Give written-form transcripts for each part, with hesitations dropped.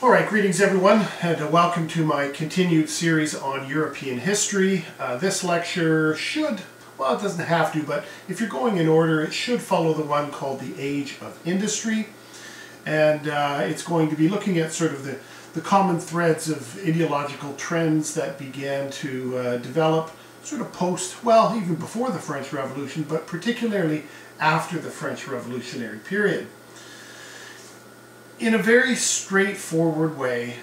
Alright, greetings everyone, and welcome to my continued series on European history. This lecture should, well, it doesn't have to, but if you're going in order, it should follow the one called the Age of Industry. And it's going to be looking at sort of the common threads of ideological trends that began to develop sort of post, well, even before the French Revolution, but particularly after the French Revolutionary period. In a very straightforward way,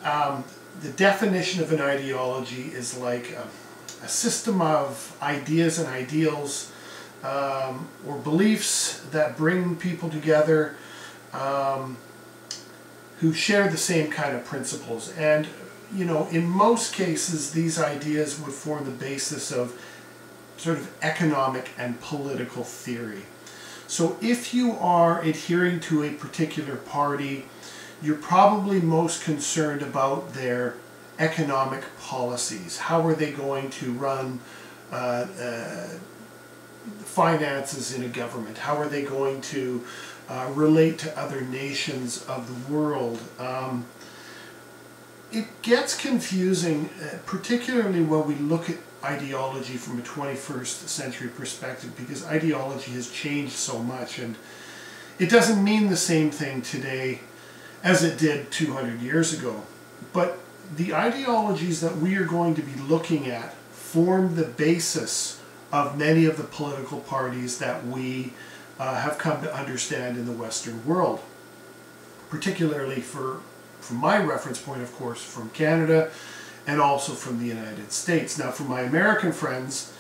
the definition of an ideology is like a system of ideas and ideals or beliefs that bring people together who share the same kind of principles. And, you know, in most cases, these ideas would form the basis of sort of economic and political theory. So if you are adhering to a particular party, you're probably most concerned about their economic policies. How are they going to run finances in a government? How are they going to relate to other nations of the world? It gets confusing, particularly when we look at ideology from a 21st century perspective, because ideology has changed so much, and it doesn't mean the same thing today as it did 200 years ago. But the ideologies that we are going to be looking at form the basis of many of the political parties that we have come to understand in the Western world, particularly from my reference point, of course, from Canada and also from the United States. Now, for my American friends,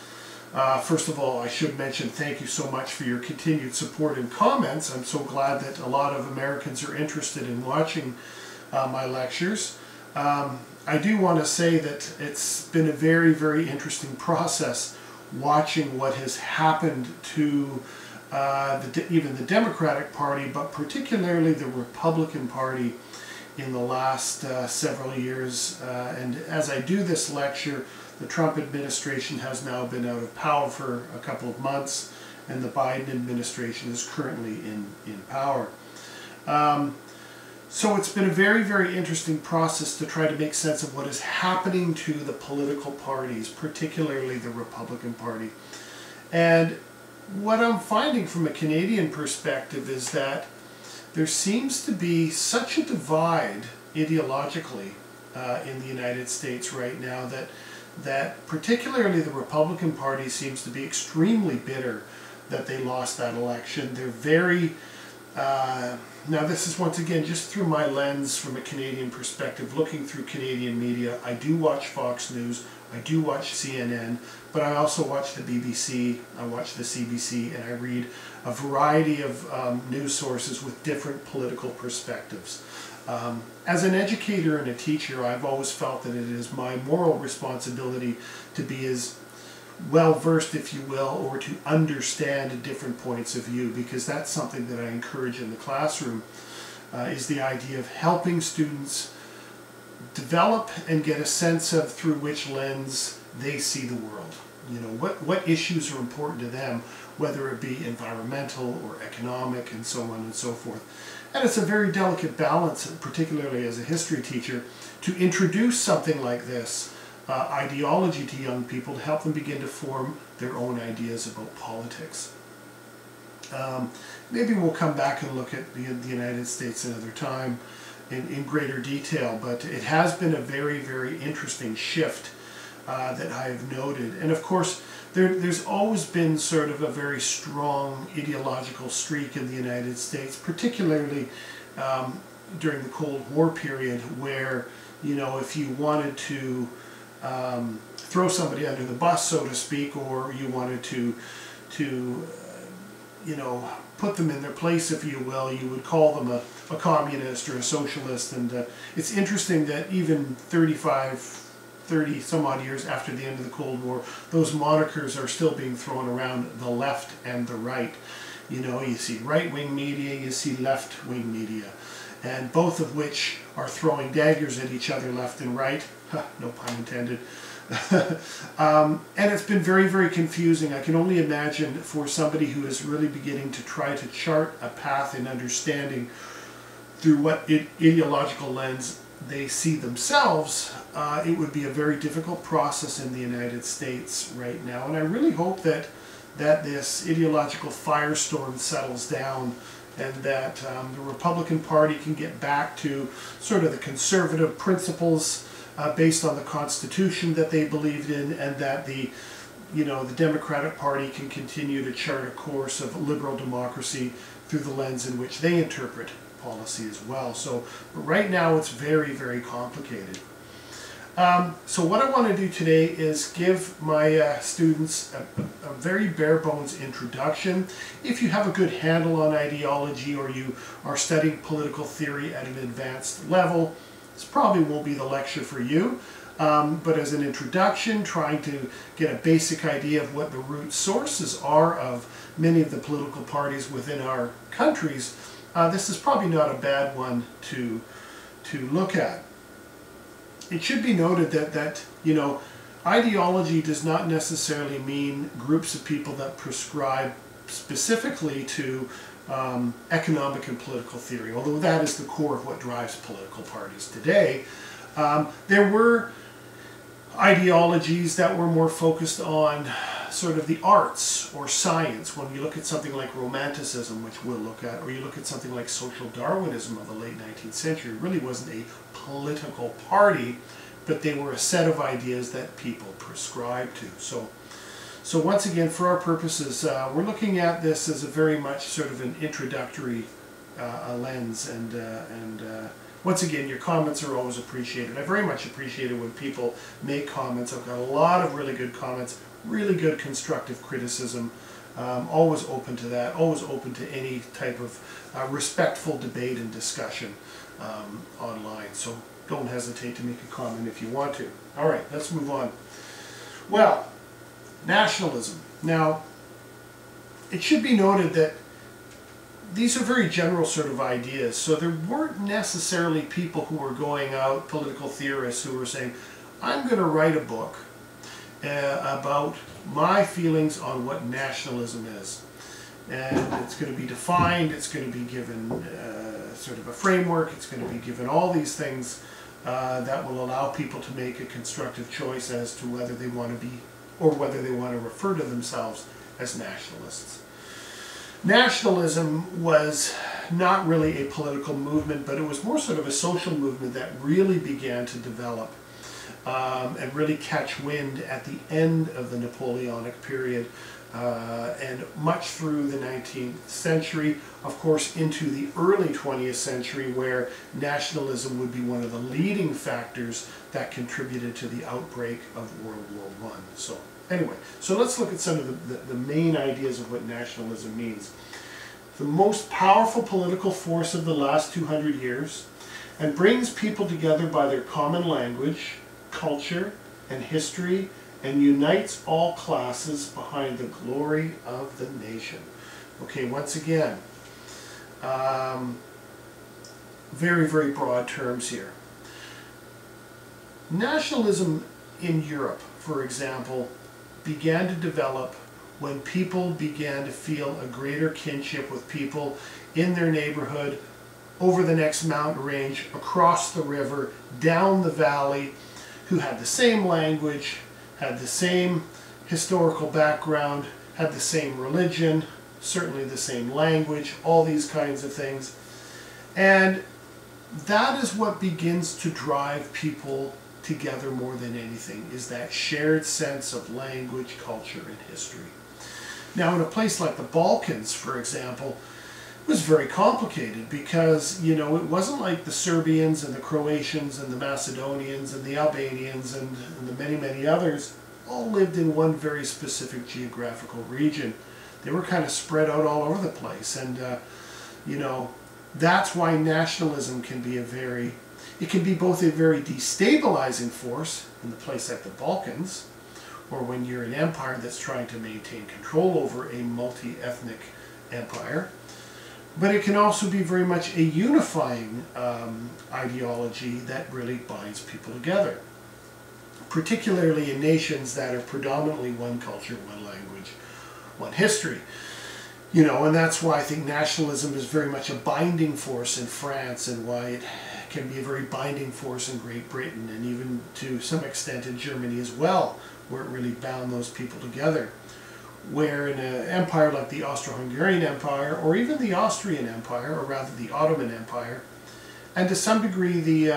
first of all, I should mention thank you so much for your continued support and comments. I'm so glad that a lot of Americans are interested in watching my lectures. I do want to say that it's been a very, very interesting process watching what has happened to even the Democratic Party, but particularly the Republican Party in the last several years. And as I do this lecture, the Trump administration has now been out of power for a couple of months, and the Biden administration is currently in power. So it's been a very, very interesting process to try to make sense of what is happening to the political parties, particularly the Republican Party. And what I'm finding from a Canadian perspective is that there seems to be such a divide ideologically in the United States right now that particularly the Republican Party seems to be extremely bitter that they lost that election. They're very, now this is once again just through my lens from a Canadian perspective, looking through Canadian media. I do watch Fox News, I do watch CNN, but I also watch the BBC, I watch the CBC, and I read a variety of news sources with different political perspectives. As an educator and a teacher, I've always felt that it is my moral responsibility to be as well-versed, if you will, or to understand different points of view, because that's something that I encourage in the classroom, is the idea of helping students develop and get a sense of through which lens they see the world. You know, what issues are important to them, whether it be environmental or economic and so on and so forth. And it's a very delicate balance, particularly as a history teacher, to introduce something like this ideology to young people to help them begin to form their own ideas about politics. Maybe we'll come back and look at the United States another time in greater detail, but it has been a very, very interesting shift that I've noted. And of course, there's always been sort of a very strong ideological streak in the United States, particularly during the Cold War period, where, you know, if you wanted to throw somebody under the bus, so to speak, or you wanted to you know, put them in their place, if you will, you would call them a communist or a socialist. And it's interesting that even 30 some odd years after the end of the Cold War, those monikers are still being thrown around, the left and the right. You know, you see right-wing media, you see left-wing media, and both of which are throwing daggers at each other left and right. No pun intended. And it's been very, very confusing. I can only imagine for somebody who is really beginning to try to chart a path in understanding through what ideological lens they see themselves, it would be a very difficult process in the United States right now. And I really hope that this ideological firestorm settles down, and that the Republican Party can get back to sort of the conservative principles based on the Constitution that they believed in, and that the Democratic Party can continue to chart a course of liberal democracy through the lens in which they interpret policy as well. So, but right now it's very, very complicated. So what I want to do today is give my students a very bare bones introduction. If you have a good handle on ideology, or you are studying political theory at an advanced level, this probably won't be the lecture for you. But as an introduction, trying to get a basic idea of what the root sources are of many of the political parties within our countries, this is probably not a bad one to look at. It should be noted that ideology does not necessarily mean groups of people that prescribe specifically to economic and political theory, although that is the core of what drives political parties today. There were ideologies that were more focused on sort of the arts or science. When you look at something like Romanticism, which we'll look at, or you look at something like social Darwinism of the late 19th century, it really wasn't a political party, but they were a set of ideas that people prescribed to. So once again, for our purposes, we're looking at this as a very much sort of an introductory lens, and once again, your comments are always appreciated. I very much appreciate it when people make comments. I've got a lot of really good comments, really good constructive criticism. Always open to that, always open to any type of respectful debate and discussion online. So don't hesitate to make a comment if you want to. All right, let's move on. Well, nationalism. Now, it should be noted that these are very general sort of ideas, so there weren't necessarily people who were going out, political theorists, who were saying, I'm going to write a book about my feelings on what nationalism is. And it's going to be defined, it's going to be given sort of a framework, it's going to be given all these things that will allow people to make a constructive choice as to whether they want to be, or whether they want to refer to themselves as nationalists. Nationalism was not really a political movement, but it was more sort of a social movement that really began to develop and really catch wind at the end of the Napoleonic period and much through the 19th century, of course into the early 20th century, where nationalism would be one of the leading factors that contributed to the outbreak of World War I. So anyway, so let's look at some of the main ideas of what nationalism means. The most powerful political force of the last 200 years, and brings people together by their common language, culture, and history, and unites all classes behind the glory of the nation. Okay, once again, very, very broad terms here. Nationalism in Europe, for example, began to develop when people began to feel a greater kinship with people in their neighborhood, over the next mountain range, across the river, down the valley, who had the same language, had the same historical background, had the same religion, certainly the same language, all these kinds of things. And that is what begins to drive people together more than anything, is that shared sense of language, culture, and history. Now, in a place like the Balkans, for example, it was very complicated because, you know, it wasn't like the Serbians and the Croatians and the Macedonians and the Albanians and the many, many others all lived in one very specific geographical region. They were kind of spread out all over the place, and, you know, that's why nationalism can be it can be both a very destabilizing force in the place like the Balkans, or when you're an empire that's trying to maintain control over a multi-ethnic empire, but it can also be very much a unifying ideology that really binds people together, particularly in nations that are predominantly one culture, one language, one history. You know, and that's why I think nationalism is very much a binding force in France, and why it can be a very binding force in Great Britain, and even to some extent in Germany as well, where it really bound those people together. Where in an empire like the Austro-Hungarian Empire, or even the Austrian Empire, or rather the Ottoman Empire, and to some degree the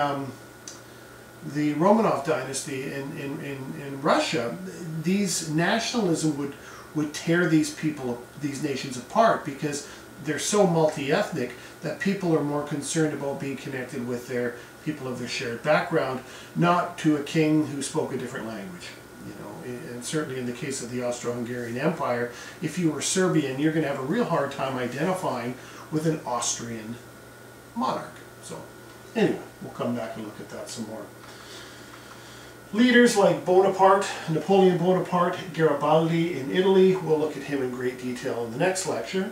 Romanov dynasty in Russia, these nationalism would tear these nations apart, because they're so multi-ethnic that people are more concerned about being connected with their people of their shared background, not to a king who spoke a different language. You know, and certainly in the case of the Austro-Hungarian Empire, if you were Serbian, you're going to have a real hard time identifying with an Austrian monarch. So anyway, we'll come back and look at that some more. Leaders like Bonaparte, Napoleon Bonaparte, Garibaldi in Italy, we'll look at him in great detail in the next lecture,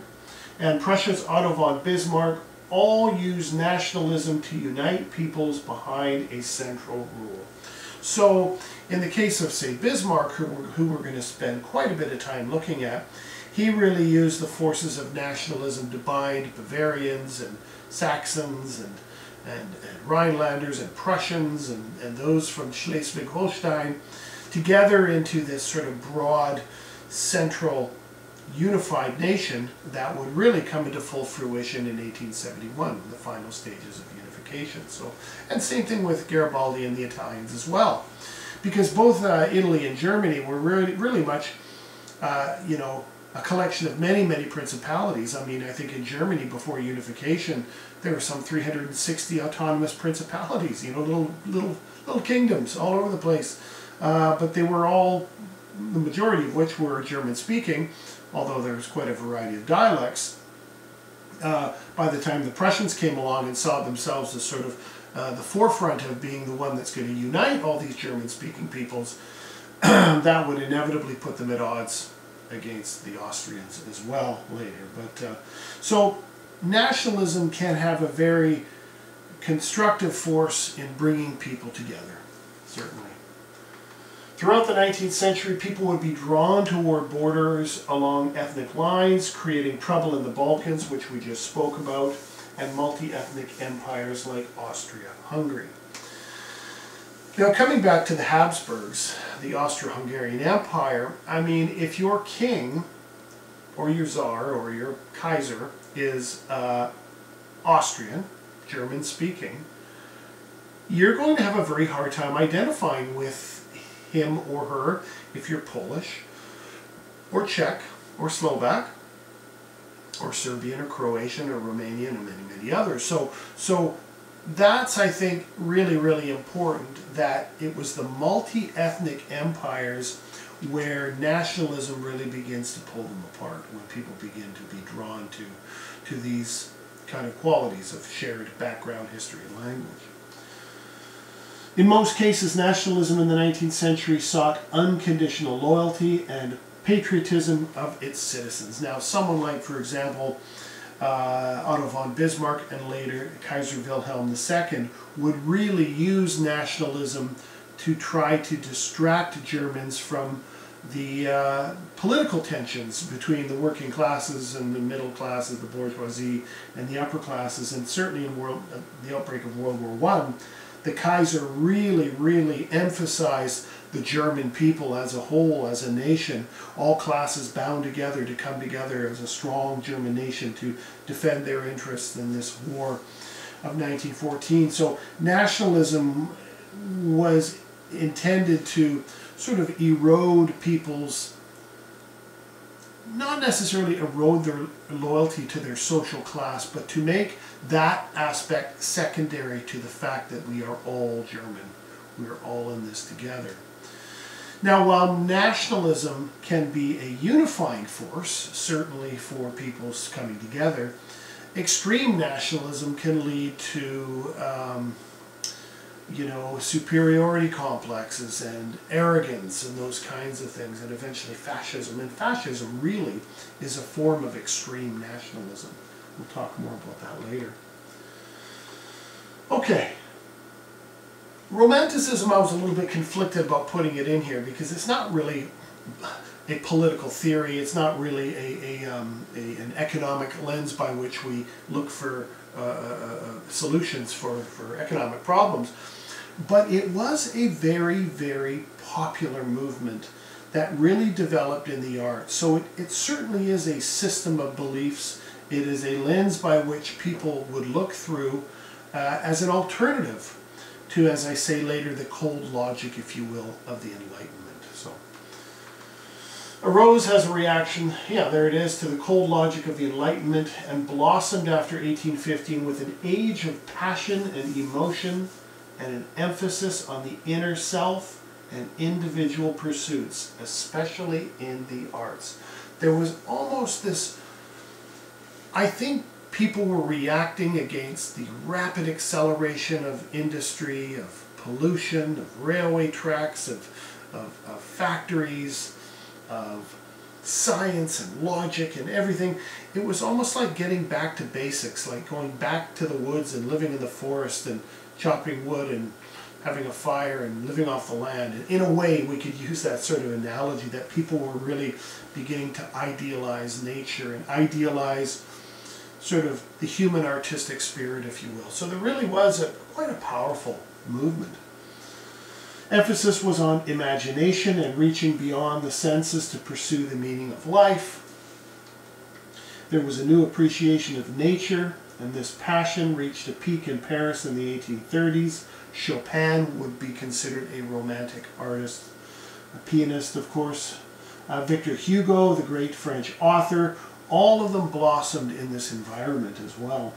and Prussia's Otto von Bismarck, all use nationalism to unite peoples behind a central rule. So in the case of, say, Bismarck, who we're going to spend quite a bit of time looking at, he really used the forces of nationalism to bind Bavarians and Saxons and Rhinelanders and Prussians and those from Schleswig-Holstein together into this sort of broad, central, unified nation that would really come into full fruition in 1871, the final stages of unification. So, and same thing with Garibaldi and the Italians as well, because both Italy and Germany were really much, you know, a collection of many, many principalities. I mean, I think in Germany before unification, there were some 360 autonomous principalities, you know, little kingdoms all over the place. But they were all, the majority of which were German-speaking, although there was quite a variety of dialects. By the time the Prussians came along and saw themselves as sort of the forefront of being the one that's going to unite all these German-speaking peoples, that would inevitably put them at odds against the Austrians as well later. But so nationalism can have a very constructive force in bringing people together, certainly. Throughout the 19th century, people would be drawn toward borders along ethnic lines, creating trouble in the Balkans, which we just spoke about, and multi-ethnic empires like Austria-Hungary. Now, coming back to the Habsburgs, the Austro-Hungarian Empire, I mean, if your king, or your Tsar, or your Kaiser is Austrian, German-speaking, you're going to have a very hard time identifying with him or her if you're Polish, or Czech, or Slovak, or Serbian, or Croatian, or Romanian, and many, many others. So that's, I think, really, really important, that it was the multi-ethnic empires where nationalism really begins to pull them apart, when people begin to be drawn to these kind of qualities of shared background, history, and language. In most cases, nationalism in the 19th century sought unconditional loyalty and patriotism of its citizens. Now, someone like, for example, Otto von Bismarck and later Kaiser Wilhelm II would really use nationalism to try to distract Germans from the political tensions between the working classes and the middle classes, the bourgeoisie, and the upper classes. And certainly in the outbreak of World War I, the Kaiser really, really emphasized the German people as a whole, as a nation, all classes bound together to come together as a strong German nation to defend their interests in this war of 1914. So nationalism was intended to sort of erode people's, not necessarily erode their loyalty to their social class, but to make that aspect secondary to the fact that we are all German. We are all in this together. Now, while nationalism can be a unifying force, certainly for people's coming together, extreme nationalism can lead to you know, superiority complexes and arrogance and those kinds of things, and eventually fascism. And fascism really is a form of extreme nationalism. We'll talk more about that later. Okay. Romanticism, I was a little bit conflicted about putting it in here because it's not really a political theory. It's not really an economic lens by which we look for solutions for economic problems. But it was a very, very popular movement that really developed in the arts. So it certainly is a system of beliefs. It is a lens by which people would look through as an alternative to, as I say later, the cold logic, if you will, of the Enlightenment. So, arose as a reaction, yeah, there it is, to the cold logic of the Enlightenment, and blossomed after 1815 with an age of passion and emotion and an emphasis on the inner self and individual pursuits, especially in the arts. There was almost this, I think people were reacting against the rapid acceleration of industry, of pollution, of railway tracks, of factories, of science and logic and everything. It was almost like getting back to basics, like going back to the woods and living in the forest and chopping wood and having a fire and living off the land. And in a way, we could use that sort of analogy that people were really beginning to idealize nature and idealize sort of the human artistic spirit, if you will. So there really was quite a powerful movement. Emphasis was on imagination and reaching beyond the senses to pursue the meaning of life. There was a new appreciation of nature, and this passion reached a peak in Paris in the 1830s. Chopin would be considered a romantic artist, a pianist, of course. Victor Hugo, the great French author, all of them blossomed in this environment as well.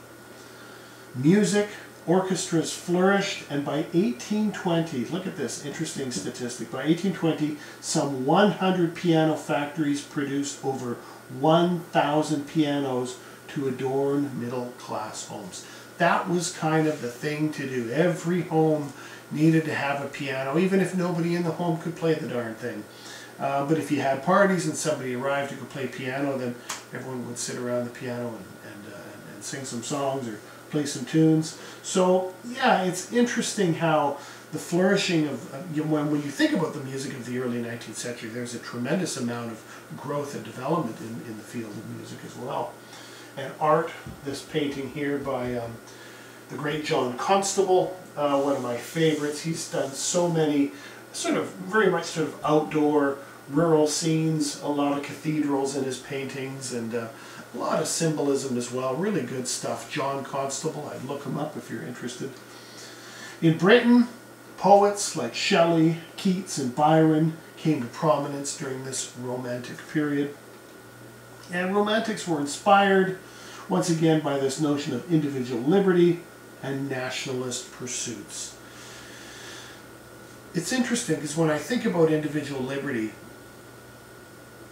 Music, orchestras flourished, and by 1820, look at this interesting statistic, by 1820, some 100 piano factories produced over 1,000 pianos to adorn middle-class homes. That was kind of the thing to do. Every home needed to have a piano, even if nobody in the home could play the darn thing. But if you had parties and somebody arrived who could play piano, then everyone would sit around the piano and sing some songs or play some tunes. So yeah, it's interesting how the flourishing of, when you think about the music of the early 19th century, there's a tremendous amount of growth and development in the field of music as well. And art, this painting here by the great John Constable, one of my favorites. He's done so many very much outdoor rural scenes, a lot of cathedrals in his paintings, and a lot of symbolism as well. Really good stuff. John Constable, I'd look him up if you're interested. In Britain, poets like Shelley, Keats, and Byron came to prominence during this Romantic period. And Romantics were inspired, once again, by this notion of individual liberty and nationalist pursuits. It's interesting because when I think about individual liberty,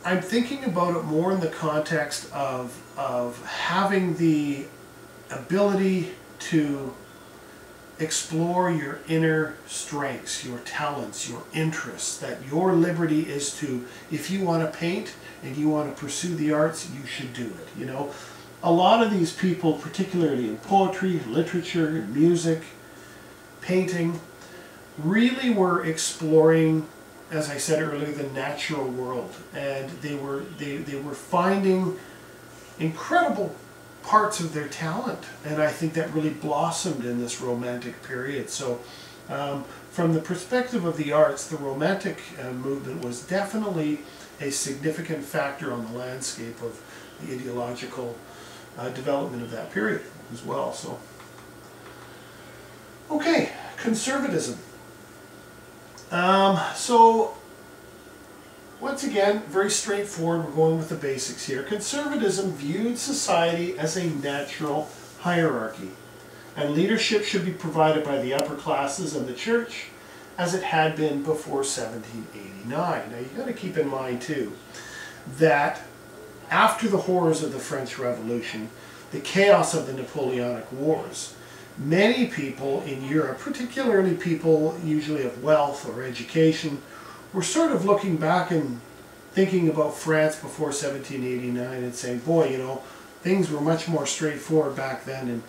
I'm thinking about it more in the context of having the ability to explore your inner strengths, your talents, your interests, that your liberty is to, if you want to paint and you want to pursue the arts, you should do it. You know, a lot of these people, particularly in poetry, literature, music, painting, really were exploring, as I said earlier, the natural world, and they were finding incredible parts of their talent, and I think that really blossomed in this Romantic period. So from the perspective of the arts, the Romantic movement was definitely a significant factor on the landscape of the ideological development of that period as well. So, okay, conservatism. So, once again, very straightforward. We're going with the basics here. Conservatism viewed society as a natural hierarchy, and leadership should be provided by the upper classes and the church, as it had been before 1789. Now, you've got to keep in mind, too, that after the horrors of the French Revolution, the chaos of the Napoleonic Wars, many people in Europe, particularly people usually of wealth or education, were sort of looking back and thinking about France before 1789 and saying, boy, you know, things were much more straightforward back then,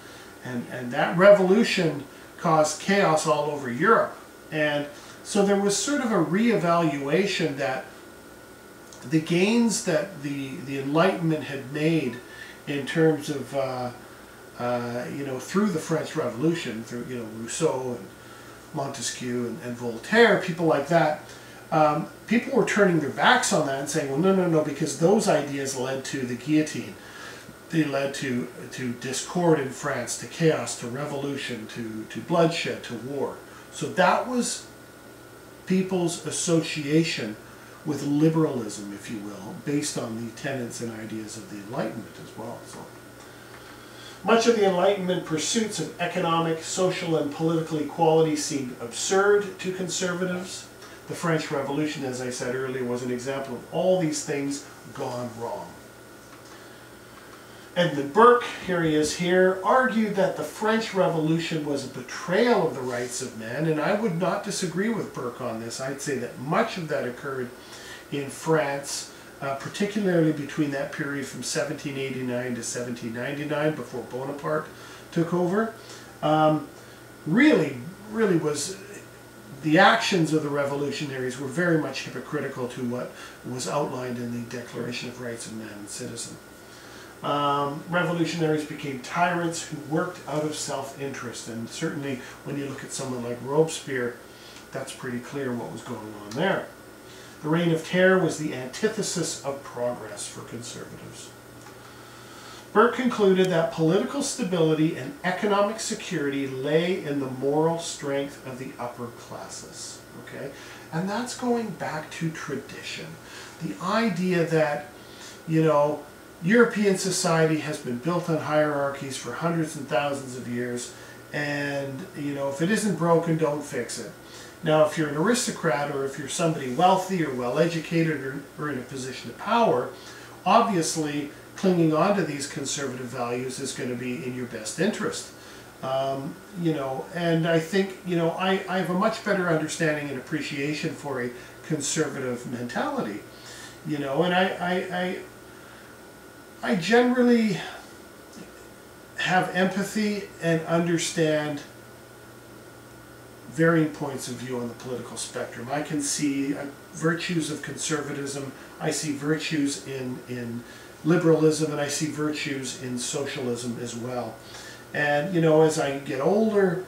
and that revolution caused chaos all over Europe. And so there was sort of a reevaluation that the gains that the Enlightenment had made in terms of, through the French Revolution, through, Rousseau and Montesquieu and Voltaire, people like that, people were turning their backs on that and saying, well, no, because those ideas led to the guillotine. They led to discord in France, to chaos, to revolution, to bloodshed, to war. So that was people's association with liberalism, if you will, based on the tenets and ideas of the Enlightenment as well. So much of the Enlightenment pursuits of economic, social, and political equality seemed absurd to conservatives. The French Revolution, as I said earlier, was an example of all these things gone wrong. Edmund Burke, here he is here, argued that the French Revolution was a betrayal of the rights of men, and I would not disagree with Burke on this. I'd say that much of that occurred in France, particularly between that period from 1789 to 1799, before Bonaparte took over. Really was, the actions of the revolutionaries were very much hypocritical to what was outlined in the Declaration of Rights of Man and Citizen. Revolutionaries became tyrants who worked out of self-interest, and certainly when you look at someone like Robespierre, that's pretty clear what was going on there. The Reign of Terror was the antithesis of progress for conservatives. Burke concluded that political stability and economic security lay in the moral strength of the upper classes. Okay? And that's going back to tradition. The idea that, European society has been built on hierarchies for hundreds and thousands of years, and if it isn't broken, don't fix it. Now, if you're an aristocrat, or if you're somebody wealthy or well-educated or in a position of power, obviously clinging on to these conservative values is going to be in your best interest. And I think, I have a much better understanding and appreciation for a conservative mentality, and I generally have empathy and understand varying points of view on the political spectrum. I can see virtues of conservatism, I see virtues in liberalism, and I see virtues in socialism as well. And as I get older,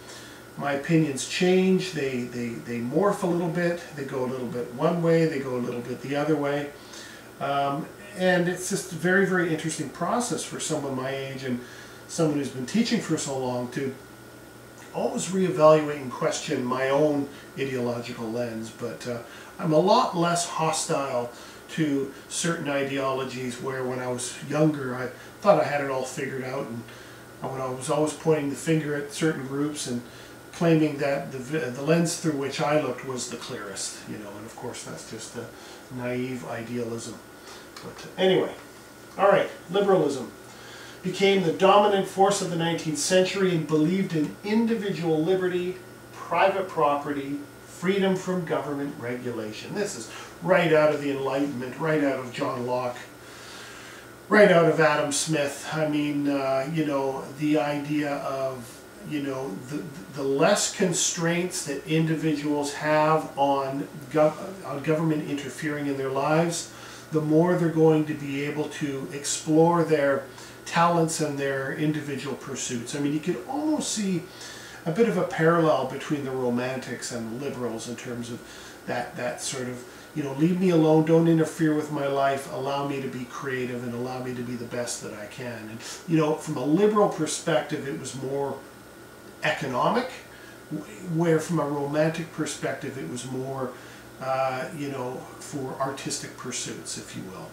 my opinions change, they morph a little bit, they go a little bit one way, they go a little bit the other way. And it's just a very, very interesting process for someone my age and someone who's been teaching for so long to always reevaluate and question my own ideological lens. But I'm a lot less hostile to certain ideologies where when I was younger I thought I had it all figured out, and when I was always pointing the finger at certain groups and claiming that the lens through which I looked was the clearest, and of course that's just a naive idealism. But anyway, all right, liberalism became the dominant force of the 19th century and believed in individual liberty, private property, freedom from government regulation. This is right out of the Enlightenment, right out of John Locke, right out of Adam Smith. I mean, the idea of, the less constraints that individuals have on government interfering in their lives, the more they're going to be able to explore their talents and their individual pursuits. I mean, you could almost see a bit of a parallel between the Romantics and the Liberals in terms of that sort of, leave me alone, don't interfere with my life, allow me to be creative and allow me to be the best that I can. And, from a liberal perspective, it was more economic, where from a Romantic perspective, it was more for artistic pursuits, if you will.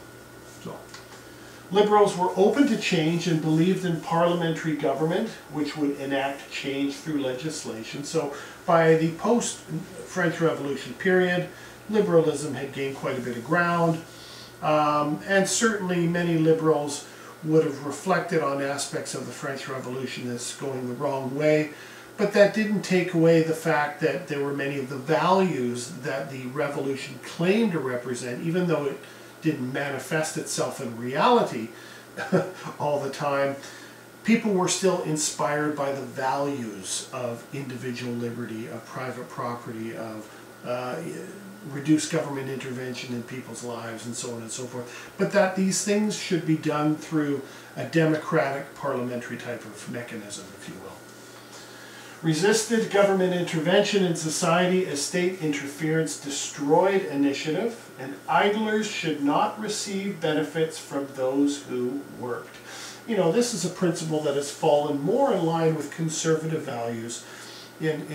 So, liberals were open to change and believed in parliamentary government, which would enact change through legislation. So, by the post-French Revolution period, liberalism had gained quite a bit of ground, and certainly many liberals would have reflected on aspects of the French Revolution as going the wrong way. But that didn't take away the fact that there were many of the values that the revolution claimed to represent, even though it didn't manifest itself in reality all the time. People were still inspired by the values of individual liberty, of private property, of reduce government intervention in people's lives and so on and so forth, but that these things should be done through a democratic parliamentary type of mechanism, if you will. Resisted government intervention in society as state interference destroyed initiative, and idlers should not receive benefits from those who worked. You know, this is a principle that has fallen more in line with conservative values in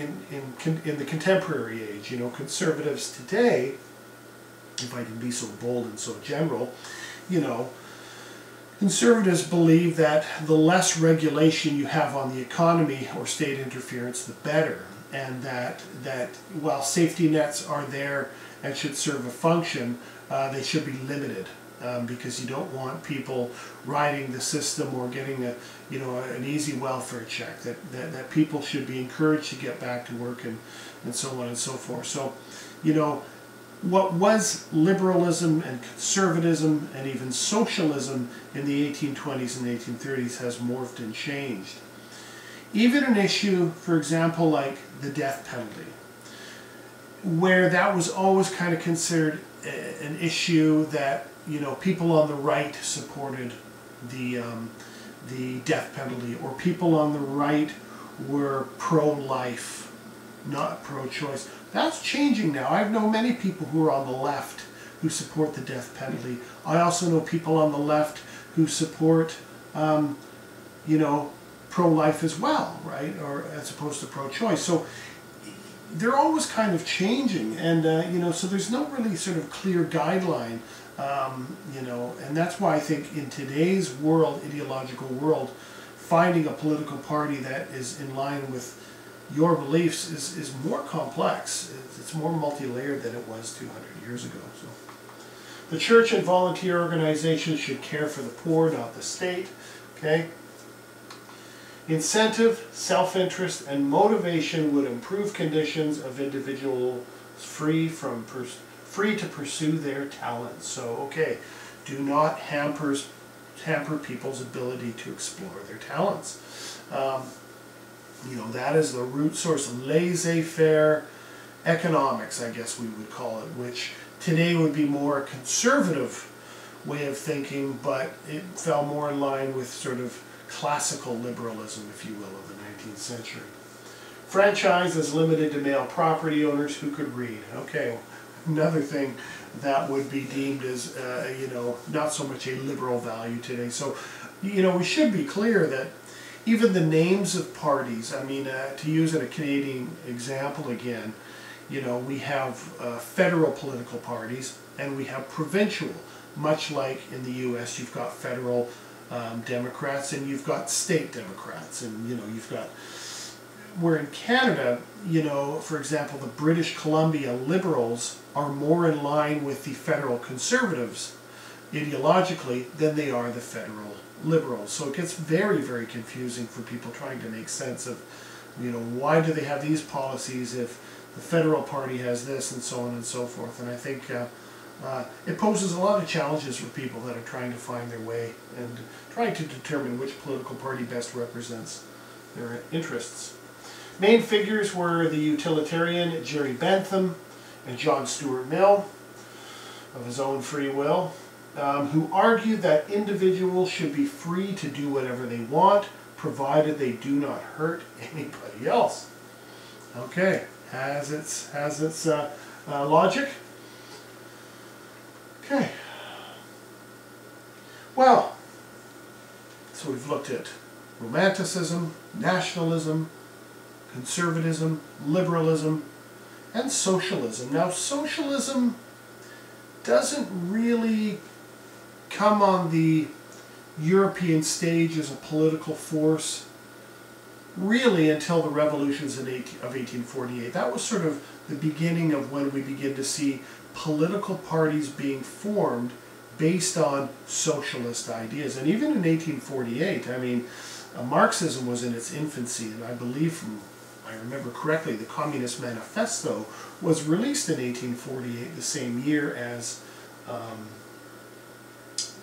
the contemporary age. You know, conservatives today, if I can be so bold and so general, you know, conservatives believe that the less regulation you have on the economy or state interference, the better, and that while safety nets are there and should serve a function, they should be limited, because you don't want people riding the system or getting an easy welfare check. That people should be encouraged to get back to work and so on and so forth. So, you know, what was liberalism and conservatism and even socialism in the 1820s and 1830s has morphed and changed. Even an issue, for example, like the death penalty, where that was always kind of considered an issue that, you know, people on the right supported the death penalty, or people on the right were pro-life, not pro-choice. That's changing now. I know many people who are on the left who support the death penalty. I also know people on the left who support, you know, pro-life as well, right? Or as opposed to pro-choice. So they're always kind of changing, and you know, so there's no really sort of clear guideline, you know, and that's why I think in today's world, ideological world, finding a political party that is in line with your beliefs is more complex. It's more multi-layered than it was 200 years ago. So, the church and volunteer organizations should care for the poor, not the state. Okay. Incentive, self-interest, and motivation would improve conditions of individuals free to pursue their talents. So, okay, do not hamper people's ability to explore their talents. You know, that is the root source of laissez-faire economics, I guess we would call it, which today would be more a conservative way of thinking, but it fell more in line with sort of classical liberalism, if you will, of the 19th century. Franchise is limited to male property owners who could read. Okay, another thing that would be deemed as, you know, not so much a liberal value today. So, you know, we should be clear that even the names of parties, I mean, to use a Canadian example again, you know, we have federal political parties and we have provincial, much like in the U.S. you've got federal Democrats and you've got state Democrats, and, you know, you've got, where in Canada, you know, for example, the British Columbia Liberals are more in line with the federal Conservatives ideologically than they are the federal Liberals. So it gets very, very confusing for people trying to make sense of, you know, why do they have these policies if the federal party has this, and so on and so forth. And I think it poses a lot of challenges for people that are trying to find their way and trying to determine which political party best represents their interests. Main figures were the utilitarian Jerry Bentham and John Stuart Mill, of his own free will, who argued that individuals should be free to do whatever they want, provided they do not hurt anybody else. Okay, has its logic. Okay. Well, so we've looked at Romanticism, Nationalism, Conservatism, Liberalism, and Socialism. Now, Socialism doesn't really come on the European stage as a political force really until the revolutions of 1848. That was sort of the beginning of when we begin to see political parties being formed based on socialist ideas. And even in 1848, I mean, Marxism was in its infancy, and I believe, from I remember correctly, the Communist Manifesto was released in 1848, the same year as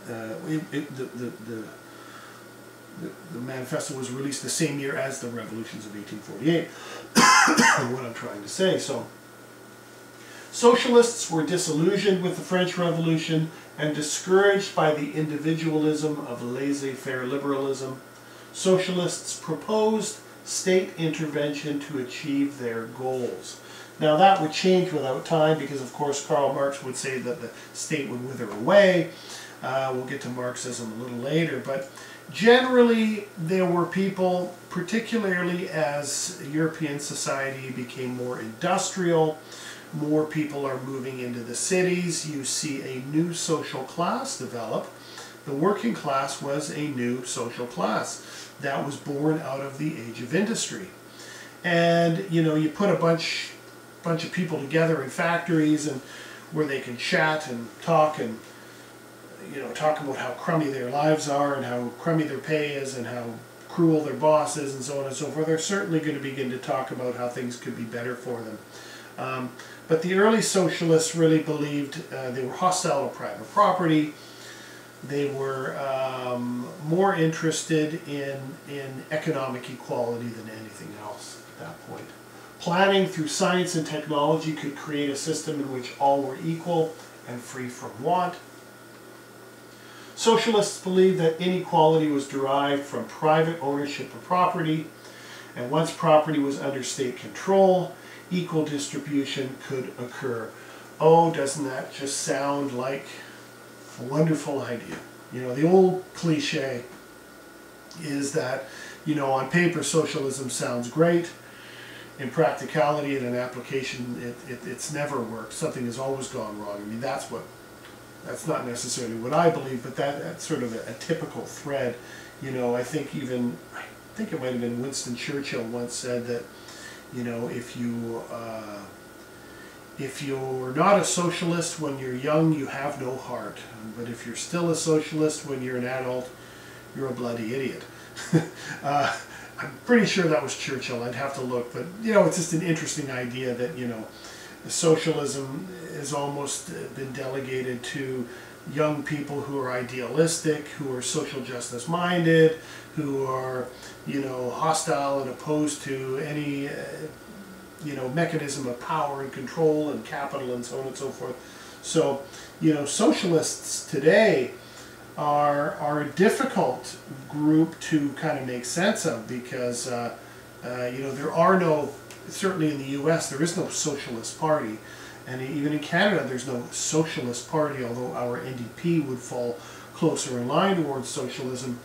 the manifesto was released the same year as the revolutions of 1848. What I'm trying to say. So Socialists were disillusioned with the French Revolution and discouraged by the individualism of laissez-faire liberalism. Socialists proposed state intervention to achieve their goals. Now that would change without time because of course Karl Marx would say that the state would wither away. We'll get to Marxism a little later, but generally there were people, particularly as European society became more industrial, more people are moving into the cities, you see a new social class develop. The working class was a new social class that was born out of the age of industry. And you put a bunch of people together in factories and where they can chat and talk talk about how crummy their lives are and how crummy their pay is and how cruel their boss is and so on and so forth. They're certainly going to begin to talk about how things could be better for them. But the early socialists really believed they were hostile to private property. They were more interested in economic equality than anything else at that point. Planning through science and technology could create a system in which all were equal and free from want. Socialists believed that inequality was derived from private ownership of property, and once property was under state control, equal distribution could occur. Oh, doesn't that just sound like a wonderful idea? The old cliche is that, on paper socialism sounds great. In practicality and in application, it's never worked. Something has always gone wrong. I mean, that's not necessarily what I believe, but that's sort of a typical thread. I think it might have been Winston Churchill once said that, if you're not a socialist when you're young, you have no heart. But if you're still a socialist when you're an adult, you're a bloody idiot. I'm pretty sure that was Churchill. I'd have to look. But, it's just an interesting idea that, socialism has almost been delegated to young people who are idealistic, who are social justice minded, who are, hostile and opposed to any, mechanism of power and control and capital and so on and so forth. So, socialists today are a difficult group to kind of make sense of because, there are no, certainly in the US, there is no socialist party. And even in Canada, there's no socialist party, although our NDP would fall closer in line towards socialism.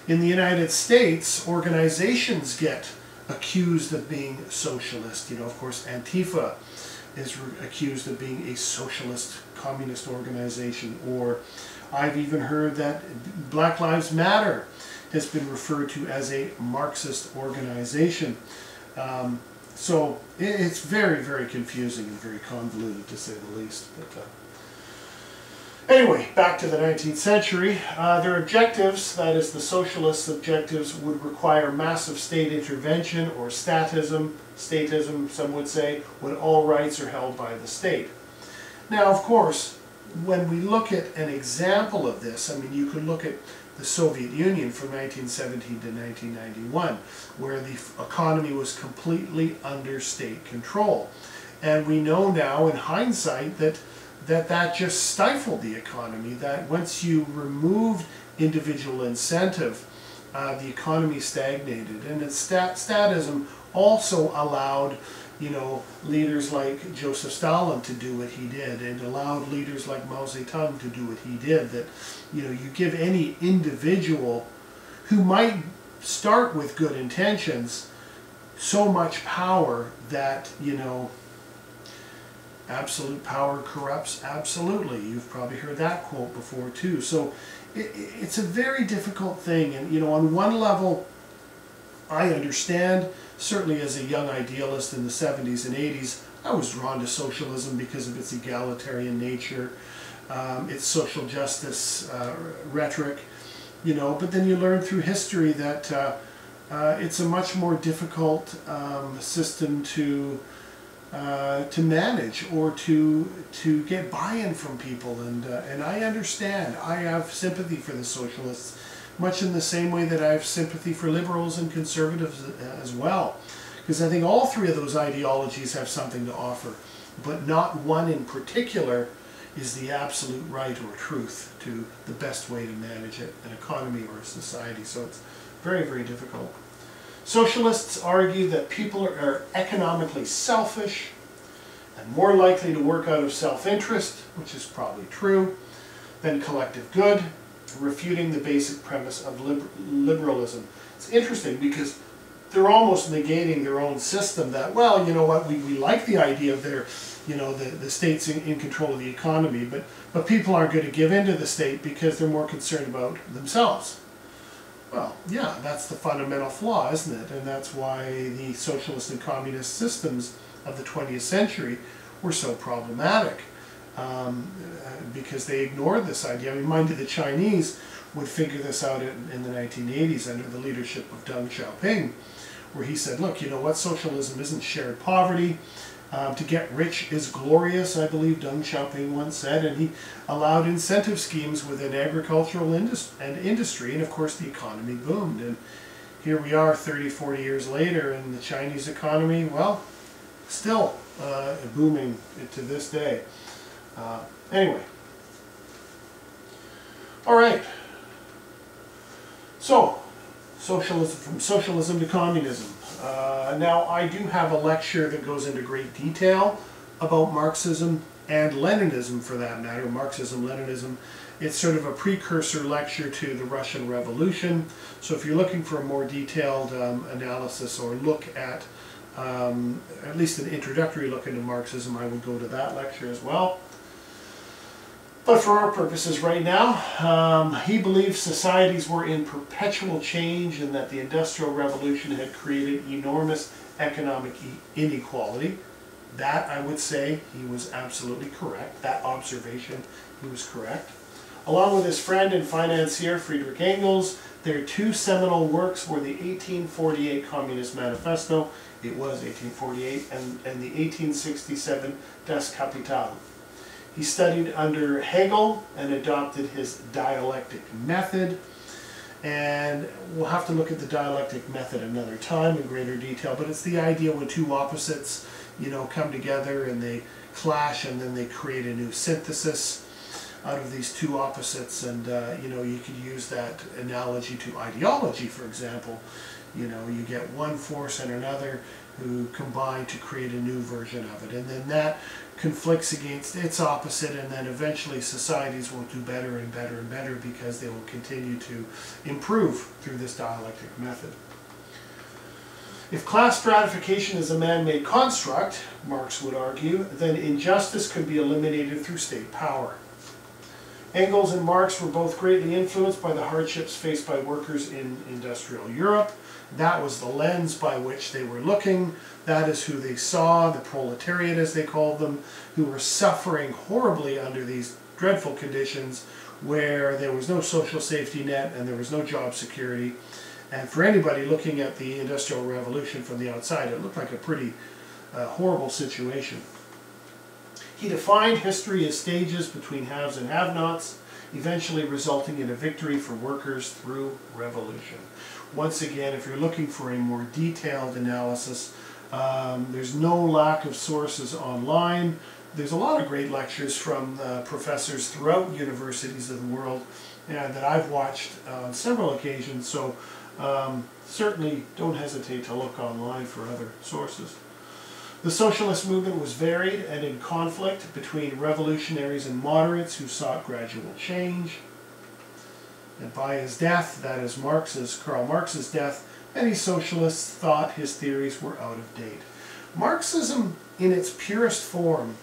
In the United States, organizations get accused of being socialist. Of course, Antifa is accused of being a socialist communist organization. Or I've even heard that Black Lives Matter has been referred to as a Marxist organization. So it's very, very confusing and very convoluted, to say the least. But anyway, back to the 19th century. Their objectives, that is the socialists' objectives, would require massive state intervention, or statism, some would say, when all rights are held by the state. Now, of course, when we look at an example of this, I mean, you could look at the Soviet Union from 1917 to 1991, where the economy was completely under state control. And we know now in hindsight that just stifled the economy, that once you removed individual incentive, the economy stagnated. And statism also allowed leaders like Joseph Stalin to do what he did, and allowed leaders like Mao Zedong to do what he did, that you give any individual who might start with good intentions so much power that, absolute power corrupts absolutely. You've probably heard that quote before too. So it's a very difficult thing, and on one level I understand. Certainly as a young idealist in the 70s and 80s, I was drawn to socialism because of its egalitarian nature, its social justice rhetoric, but then you learn through history that it's a much more difficult system to manage or to get buy-in from people, and I understand. I have sympathy for the socialists, much in the same way that I have sympathy for liberals and conservatives as well. Because I think all three of those ideologies have something to offer. but not one in particular is the absolute right or truth to the best way to manage an economy or a society. So it's very, very difficult. Socialists argue that people are economically selfish and more likely to work out of self-interest, which is probably true, than collective good, refuting the basic premise of liberalism. It's interesting because they're almost negating their own system that, well, you know what, we like the idea of their, you know, the state's in control of the economy, but people aren't going to give in to the state because they're more concerned about themselves. Well, yeah, that's the fundamental flaw, isn't it? And that's why the socialist and communist systems of the 20th century were so problematic, because they ignored this idea. I mean, mind you, the Chinese would figure this out in the 1980s under the leadership of Deng Xiaoping, where he said, look, you know what, socialism isn't shared poverty. To get rich is glorious, I believe Deng Xiaoping once said, and he allowed incentive schemes within agricultural industry, and of course the economy boomed. And here we are 30, 40 years later, and the Chinese economy, well, still booming to this day. Anyway. All right. So, socialism, from socialism to communism. Now, I do have a lecture that goes into great detail about Marxism and Leninism, for that matter. Marxism, Leninism. It's sort of a precursor lecture to the Russian Revolution. So if you're looking for a more detailed analysis or look at least an introductory look into Marxism, I would go to that lecture as well. But for our purposes right now, he believes societies were in perpetual change and that the Industrial Revolution had created enormous economic inequality. That, I would say, he was absolutely correct. That observation, he was correct. Along with his friend and financier, Friedrich Engels, their two seminal works were the 1848 Communist Manifesto, it was 1848, and the 1867 Das Kapital. He studied under Hegel and adopted his dialectic method. And we'll have to look at the dialectic method another time in greater detail, but it's the idea when two opposites, you know, come together and they clash and then they create a new synthesis out of these two opposites. And, you know, you could use that analogy to ideology, for example. You know, you get one force and another who combine to create a new version of it. And then that conflicts against its opposite, and then eventually societies will do better and better and better because they will continue to improve through this dialectic method. If class stratification is a man-made construct, Marx would argue, then injustice could be eliminated through state power. Engels and Marx were both greatly influenced by the hardships faced by workers in industrial Europe. That was the lens by which they were looking. That is who they saw, the proletariat as they called them, who were suffering horribly under these dreadful conditions where there was no social safety net and there was no job security. And for anybody looking at the Industrial Revolution from the outside, it looked like a pretty horrible situation. He defined history as stages between haves and have-nots, eventually resulting in a victory for workers through revolution. Once again, if you're looking for a more detailed analysis, there's no lack of sources online. There's a lot of great lectures from professors throughout universities of the world that I've watched on several occasions, so certainly don't hesitate to look online for other sources. The socialist movement was varied and in conflict between revolutionaries and moderates who sought gradual change. And by his death, that is Karl Marx's death, many socialists thought his theories were out of date. Marxism, in its purest form,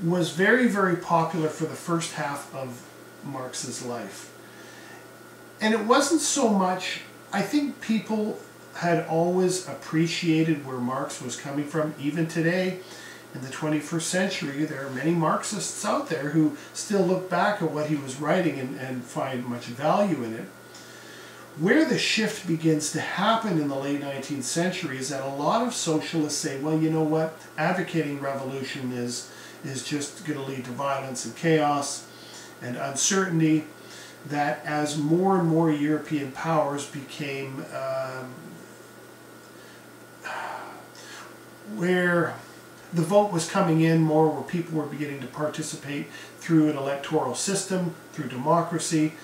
was very, very popular for the first half of Marx's life. And it wasn't so much, I think people had always appreciated where Marx was coming from. Even today, in the 21st century, there are many Marxists out there who still look back at what he was writing and find much value in it. Where the shift begins to happen in the late 19th century is that a lot of socialists say, well, you know what, advocating revolution is just going to lead to violence and chaos and uncertainty, that as more and more European powers became where the vote was coming in more where people were beginning to participate through an electoral system, through democracy.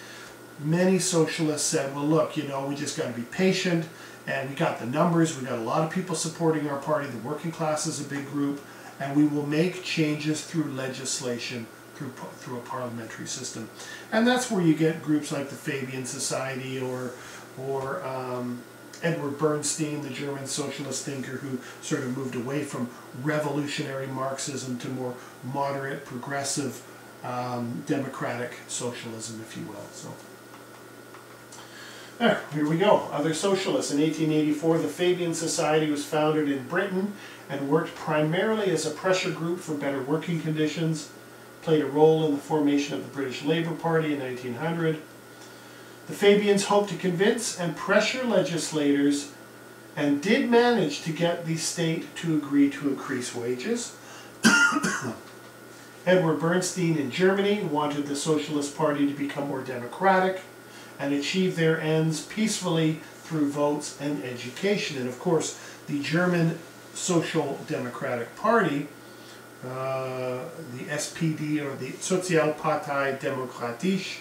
Many socialists said, well, look, you know, we just got to be patient, and we got the numbers, we got a lot of people supporting our party, the working class is a big group, and we will make changes through legislation, through a parliamentary system. And that's where you get groups like the Fabian Society or Edward Bernstein, the German socialist thinker who sort of moved away from revolutionary Marxism to more moderate, progressive, democratic socialism, if you will. So, here we go. Other socialists. In 1884, the Fabian Society was founded in Britain and worked primarily as a pressure group for better working conditions, played a role in the formation of the British Labour Party in 1900. The Fabians hoped to convince and pressure legislators and did manage to get the state to agree to increase wages. Edward Bernstein in Germany wanted the Socialist Party to become more democratic and achieve their ends peacefully through votes and education. And of course, the German Social Democratic Party, the SPD, or the Sozialpartei Demokratisch,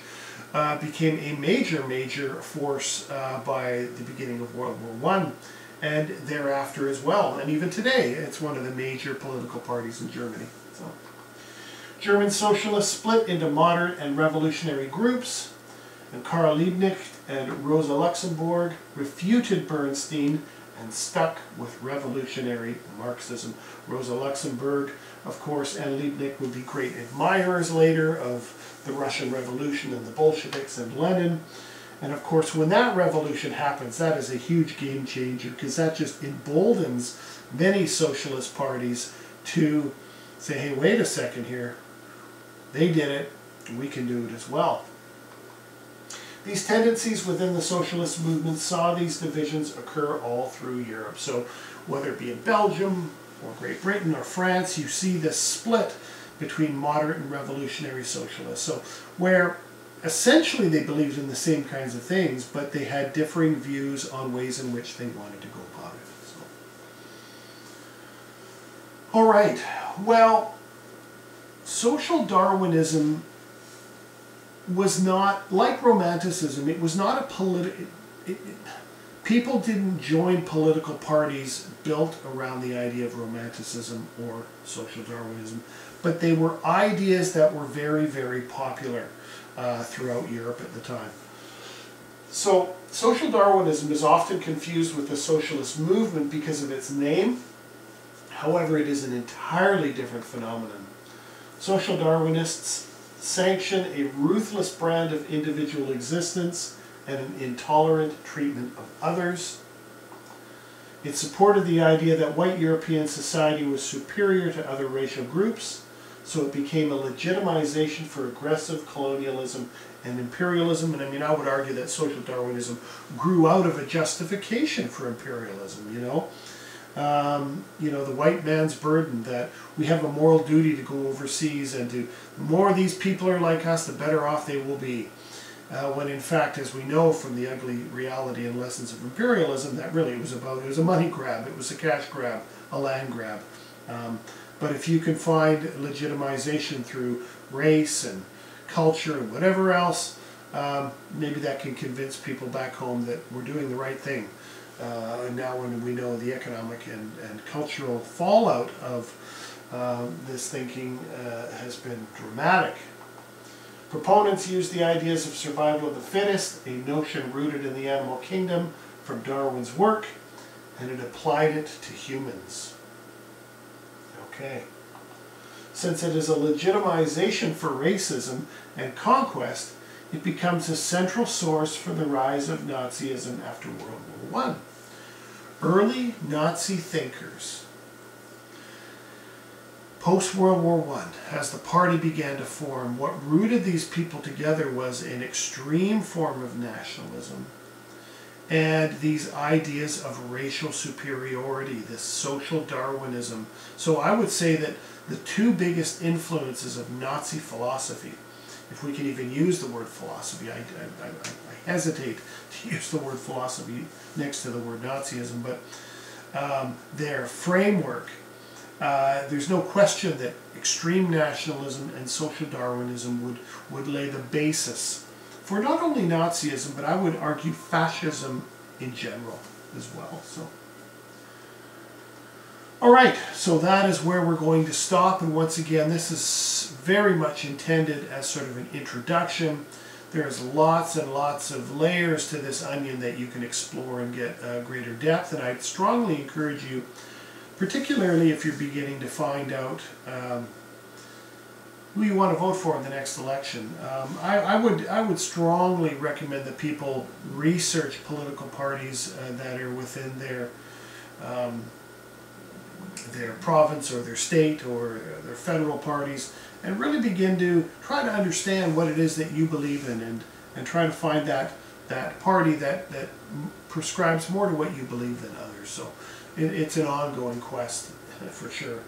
became a major force by the beginning of World War I, and thereafter as well. And even today, it's one of the major political parties in Germany. So, German socialists split into moderate and revolutionary groups, and Karl Liebknecht and Rosa Luxemburg refuted Bernstein and stuck with revolutionary Marxism. Rosa Luxemburg, of course, and Liebknecht would be great admirers later of the Russian Revolution and the Bolsheviks and Lenin. And of course, when that revolution happens, that is a huge game changer, because that just emboldens many socialist parties to say, hey, wait a second here. They did it, we can do it as well. These tendencies within the socialist movement saw these divisions occur all through Europe. So whether it be in Belgium or Great Britain or France, you see this split between moderate and revolutionary socialists. So where essentially they believed in the same kinds of things, but they had differing views on ways in which they wanted to go about it. So. All right, well, social Darwinism was not, like Romanticism, it was not a political... People didn't join political parties built around the idea of Romanticism or social Darwinism, but they were ideas that were very popular throughout Europe at the time. So, social Darwinism is often confused with the socialist movement because of its name. However, it is an entirely different phenomenon. Social Darwinists sanction a ruthless brand of individual existence and an intolerant treatment of others. It supported the idea that white European society was superior to other racial groups, so it became a legitimization for aggressive colonialism and imperialism. And I mean, I would argue that social Darwinism grew out of a justification for imperialism, you know. The white man's burden, that we have a moral duty to go overseas, and the more these people are like us, the better off they will be. When in fact, as we know from the ugly reality and lessons of imperialism, that really it was a money grab, it was a cash grab, a land grab. But if you can find legitimization through race and culture and whatever else, maybe that can convince people back home that we're doing the right thing. And now when we know the economic and cultural fallout of this thinking has been dramatic. Proponents use the ideas of survival of the fittest, a notion rooted in the animal kingdom from Darwin's work, and it applied it to humans. Okay. Since it is a legitimization for racism and conquest, it becomes a central source for the rise of Nazism after World War I. Early Nazi thinkers, post-World War I, as the party began to form, what rooted these people together was an extreme form of nationalism and these ideas of racial superiority, this social Darwinism. So I would say that the two biggest influences of Nazi philosophy, if we can even use the word philosophy, I hesitate to use the word philosophy next to the word Nazism, but their framework there's no question that extreme nationalism and social Darwinism would lay the basis for not only Nazism, but I would argue fascism in general as well. So, all right, so that is where we're going to stop. And once again, this is very much intended as sort of an introduction. There's lots and lots of layers to this onion that you can explore and get greater depth. And I'd strongly encourage you, particularly if you're beginning to find out who you want to vote for in the next election. I would strongly recommend that people research political parties that are within their province or their state or their federal parties, and really begin to try to understand what it is that you believe in, and try to find that party that prescribes more to what you believe than others. So it's an ongoing quest for sure.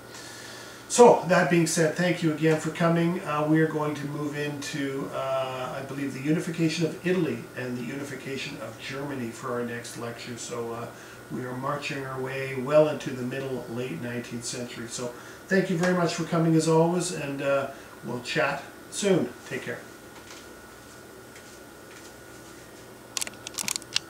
So that being said, thank you again for coming. We are going to move into, I believe, the unification of Italy and the unification of Germany for our next lecture. So we are marching our way well into the late 19th century. So thank you very much for coming as always, and we'll chat soon. Take care.